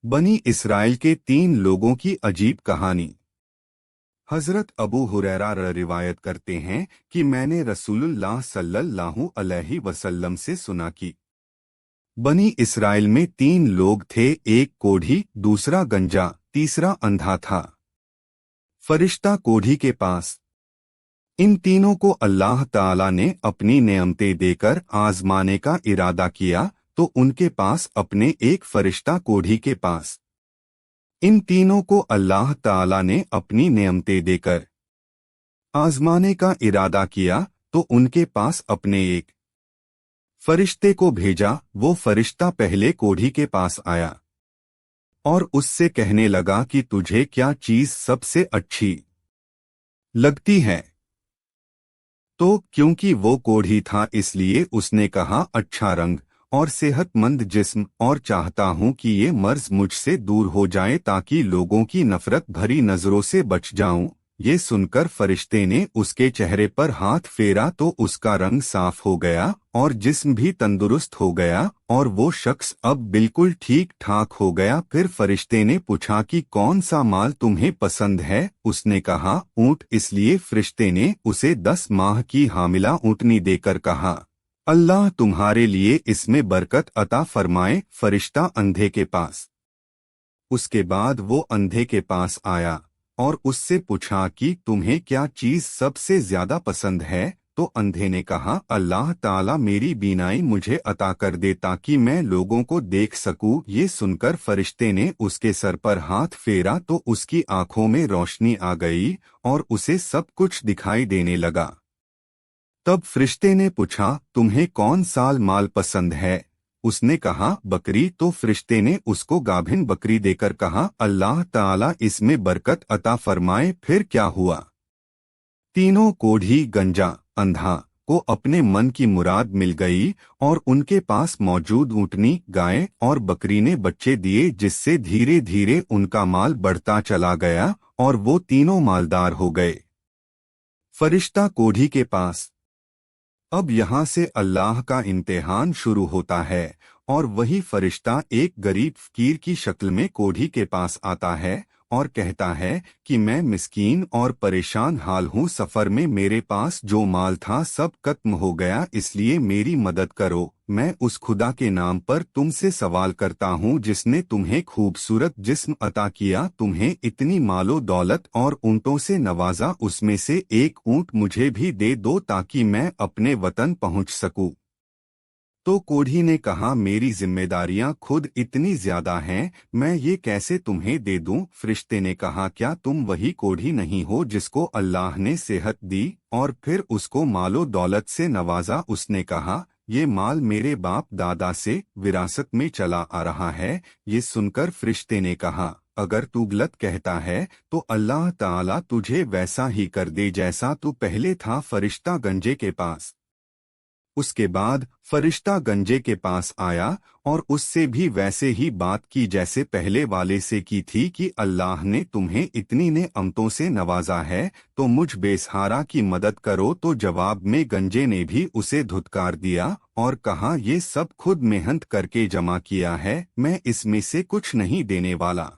बनी इसराइल के 3 लोगों की अजीब कहानी। हजरत अबू हुरैरा रिवायत करते हैं कि मैंने रसूलुल्लाह सल्लल्लाहु अलैहि वसल्लम से सुना कि बनी इसराइल में 3 लोग थे, एक कोढ़ी, दूसरा गंजा, तीसरा अंधा था। फरिश्ता कोढ़ी के पास। इन तीनों को अल्लाह ताला ने अपनी नेमतें देकर आजमाने का इरादा किया, तो उनके पास अपने एक फरिश्ता कोढ़ी के पास। इन तीनों को अल्लाह ताला ने अपनी नेमतें देकर आजमाने का इरादा किया, तो उनके पास अपने एक फरिश्ते को भेजा। वो फरिश्ता पहले कोढ़ी के पास आया और उससे कहने लगा कि तुझे क्या चीज सबसे अच्छी लगती है? तो क्योंकि वो कोढ़ी था इसलिए उसने कहा, अच्छा रंग और सेहतमंद जिस्म, और चाहता हूं कि ये मर्ज मुझसे दूर हो जाए ताकि लोगों की नफरत भरी नजरों से बच जाऊं। ये सुनकर फरिश्ते ने उसके चेहरे पर हाथ फेरा तो उसका रंग साफ हो गया और जिस्म भी तंदुरुस्त हो गया और वो शख्स अब बिल्कुल ठीक ठाक हो गया। फिर फरिश्ते ने पूछा कि कौन सा माल तुम्हें पसंद है? उसने कहा, ऊंट। इसलिए फरिश्ते ने उसे 10 माह की हामिला ऊँटनी देकर कहा, अल्लाह तुम्हारे लिए इसमें बरकत अता फरमाए। फरिश्ता अंधे के पास। उसके बाद वो अंधे के पास आया और उससे पूछा कि तुम्हें क्या चीज सबसे ज्यादा पसंद है? तो अंधे ने कहा, अल्लाह ताला मेरी बीनाई मुझे अता कर दे ताकि मैं लोगों को देख सकूं। ये सुनकर फरिश्ते ने उसके सर पर हाथ फेरा तो उसकी आंखों में रोशनी आ गई और उसे सब कुछ दिखाई देने लगा। तब फरिश्ते ने पूछा, तुम्हें कौन सा माल पसंद है? उसने कहा, बकरी। तो फरिश्ते ने उसको गाभिन बकरी देकर कहा, अल्लाह ताला इसमें बरकत अता फरमाए। फिर क्या हुआ? तीनों कोढ़ी, गंजा, अंधा को अपने मन की मुराद मिल गई और उनके पास मौजूद ऊँटनी, गाय और बकरी ने बच्चे दिए, जिससे धीरे धीरे उनका माल बढ़ता चला गया और वो तीनों मालदार हो गए। फरिश्ता कोढ़ी के पास। अब यहाँ से अल्लाह का इम्तिहान शुरू होता है और वही फरिश्ता एक गरीब फकीर की शक्ल में कोढ़ी के पास आता है और कहता है कि मैं मिस्कीन और परेशान हाल हूँ। सफर में मेरे पास जो माल था सब खत्म हो गया, इसलिए मेरी मदद करो। मैं उस खुदा के नाम पर तुमसे सवाल करता हूँ जिसने तुम्हें खूबसूरत जिस्म अता किया, तुम्हें इतनी मालो दौलत और ऊँटों से नवाजा, उसमें से एक ऊँट मुझे भी दे दो ताकि मैं अपने वतन पहुँच सकूँ। तो कोढ़ी ने कहा, मेरी जिम्मेदारियां खुद इतनी ज्यादा हैं, मैं ये कैसे तुम्हें दे दूं? फरिश्ते ने कहा, क्या तुम वही कोढ़ी नहीं हो जिसको अल्लाह ने सेहत दी और फिर उसको मालो दौलत से नवाजा? उसने कहा, ये माल मेरे बाप दादा से विरासत में चला आ रहा है। ये सुनकर फरिश्ते ने कहा, अगर तू गलत कहता है तो अल्लाह ताला तुझे वैसा ही कर दे जैसा तू पहले था। फरिश्ता गंजे के पास। उसके बाद फरिश्ता गंजे के पास आया और उससे भी वैसे ही बात की जैसे पहले वाले से की थी कि अल्लाह ने तुम्हें इतनी नेमतों से नवाजा है तो मुझ बेसहारा की मदद करो। तो जवाब में गंजे ने भी उसे धुतकार दिया और कहा, ये सब खुद मेहनत करके जमा किया है, मैं इसमें से कुछ नहीं देने वाला।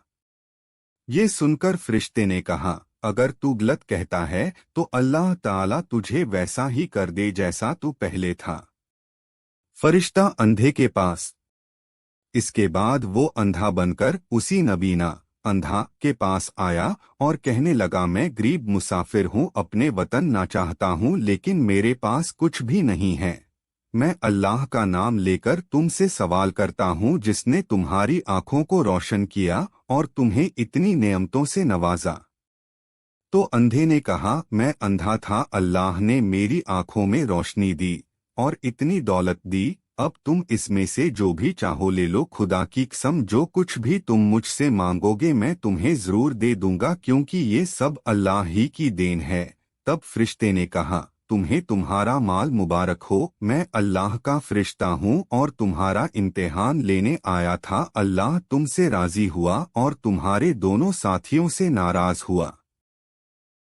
ये सुनकर फरिश्ते ने कहा, अगर तू गलत कहता है तो अल्लाह ताला तुझे वैसा ही कर दे जैसा तू पहले था। फरिश्ता अंधे के पास। इसके बाद वो अंधा बनकर उसी नबीना अंधा के पास आया और कहने लगा, मैं गरीब मुसाफिर हूँ, अपने वतन ना चाहता हूँ, लेकिन मेरे पास कुछ भी नहीं है। मैं अल्लाह का नाम लेकर तुमसे सवाल करता हूँ जिसने तुम्हारी आंखों को रोशन किया और तुम्हें इतनी नेमतों से नवाजा। तो अंधे ने कहा, मैं अंधा था, अल्लाह ने मेरी आंखों में रोशनी दी और इतनी दौलत दी, अब तुम इसमें से जो भी चाहो ले लो। खुदा की कसम, जो कुछ भी तुम मुझसे मांगोगे मैं तुम्हें जरूर दे दूंगा, क्योंकि ये सब अल्लाह ही की देन है। तब फरिश्ते ने कहा, तुम्हें तुम्हारा माल मुबारक हो, मैं अल्लाह का फरिश्ता हूँ और तुम्हारा इम्तिहान लेने आया था। अल्लाह तुमसे राजी हुआ और तुम्हारे दोनों साथियों से नाराज हुआ।